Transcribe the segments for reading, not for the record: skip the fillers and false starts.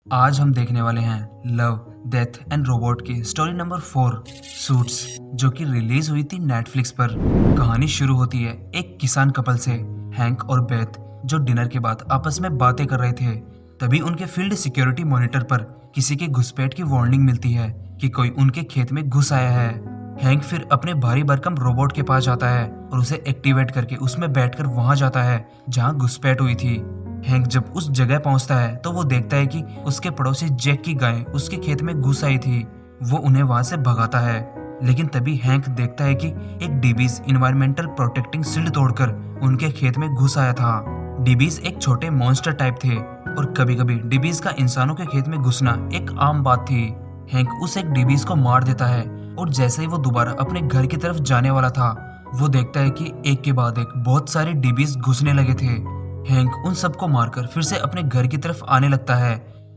आज हम देखने वाले हैं लव डेथ एंड रोबोट की स्टोरी नंबर 4 सूट्स, जो कि रिलीज हुई थी नेटफ्लिक्स पर। कहानी शुरू होती है एक किसान कपल से, हैंक और बेथ, जो डिनर के बाद आपस में बातें कर रहे थे। तभी उनके फील्ड सिक्योरिटी मॉनिटर पर किसी के घुसपैठ की वार्निंग मिलती है कि कोई उनके खेत में घुस आया है। हैंक फिर अपने भारी भरकम रोबोट के पास जाता है और उसे एक्टिवेट करके उसमें बैठकर वहां जाता है जहां घुसपैठ हुई थी। हैंक जब उस जगह पहुंचता है तो वो देखता है कि उसके पड़ोसी जैक की गाय उसके खेत में घुस आई थी। वो उन्हें वहां से भगाता है, लेकिन तभी हैंक देखता है कि एक डीबीज इन्वायरमेंटल प्रोटेक्टिंग शील्ड तोड़कर उनके खेत में घुस आया था। डीबीज एक छोटे मॉन्स्टर टाइप थे और कभी कभी डीबीज का इंसानों के खेत में घुसना एक आम बात थी। हैंक उस एक डीबीज को मार देता है और जैसे ही वो दोबारा अपने घर की तरफ जाने वाला था, वो देखता है कि एक के बाद एक बहुत सारे डीबीज घुसने लगे थे। हैंक उन सबको मारकर फिर से अपने घर की तरफ आने लगता है,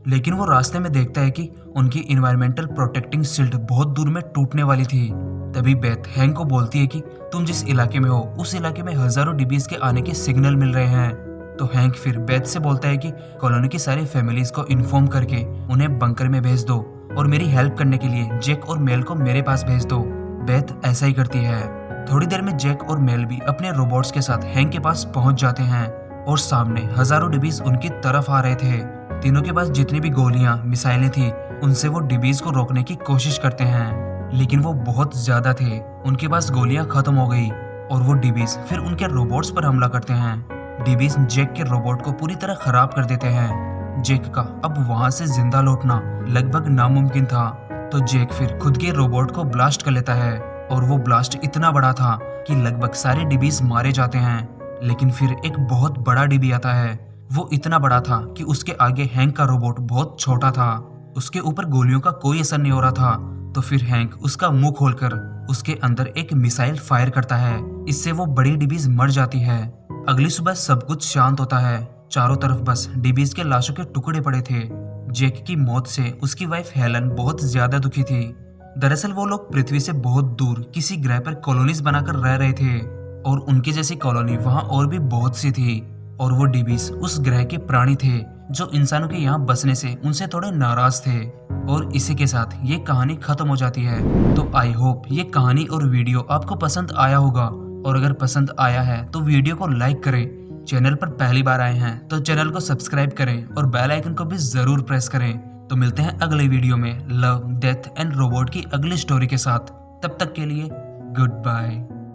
लेकिन वो रास्ते में देखता है कि उनकी इन्वायरमेंटल प्रोटेक्टिंग शील्ड बहुत दूर में टूटने वाली थी। तभी बेथ हैंक को बोलती है कि तुम जिस इलाके में हो उस इलाके में हजारों डीबीज के आने के सिग्नल मिल रहे हैं। तो हैंक फिर बेथ से बोलता है कि कॉलोनी की सारी फैमिलीज को इन्फॉर्म करके उन्हें बंकर में भेज दो और मेरी हेल्प करने के लिए जैक और मेल को मेरे पास भेज दो। बेथ ऐसा ही करती है। थोड़ी देर में जैक और मेल भी अपने रोबोट्स के साथ हैंक के पास पहुंच जाते हैं और सामने हजारों डिबीज उनकी तरफ आ रहे थे। तीनों के पास जितनी भी गोलियां मिसाइलें थी, उनसे वो डिबीज को रोकने की कोशिश करते हैं, लेकिन वो बहुत ज्यादा थे। उनके पास गोलियां खत्म हो गई और वो डिबीज फिर उनके रोबोट्स पर हमला करते हैं। डिबीज जैक के रोबोट को पूरी तरह खराब कर देते हैं। जैक का अब वहां से जिंदा लौटना लगभग नामुमकिन था, तो जैक फिर खुद के रोबोट को ब्लास्ट कर लेता है और वो ब्लास्ट इतना बड़ा था कि लगभग सारे डिबीज मारे जाते हैं। लेकिन फिर एक बहुत बड़ा डीबी आता है। वो इतना बड़ा था कि उसके आगे हैंक का रोबोट बहुत छोटा था। उसके ऊपर गोलियों का कोई असर नहीं हो रहा था। तो फिर हैंक उसका मुंह खोलकर उसके अंदर एक मिसाइल फायर करता है। इससे वो बड़ी डीबीज मर जाती है। अगली सुबह सब कुछ शांत होता है। चारों तरफ बस डीबीज के लाशों के टुकड़े पड़े थे। जैक की मौत से उसकी वाइफ हेलन बहुत ज्यादा दुखी थी। दरअसल वो लोग पृथ्वी से बहुत दूर किसी ग्रह पर कॉलोनीज बनाकर रह रहे थे और उनकी जैसी कॉलोनी वहां और भी बहुत सी थी। और वो डीबीज उस ग्रह के प्राणी थे जो इंसानों के यहाँ बसने से उनसे थोड़े नाराज थे। और इसी के साथ ये कहानी खत्म हो जाती है। तो आई होप ये कहानी और वीडियो आपको पसंद आया होगा, और अगर पसंद आया है तो वीडियो को लाइक करें। चैनल पर पहली बार आए हैं तो चैनल को सब्सक्राइब करें और बेल आइकन को भी जरूर प्रेस करें। तो मिलते हैं अगले वीडियो में लव डेथ एंड रोबोट की अगली स्टोरी के साथ। तब तक के लिए गुड बाय।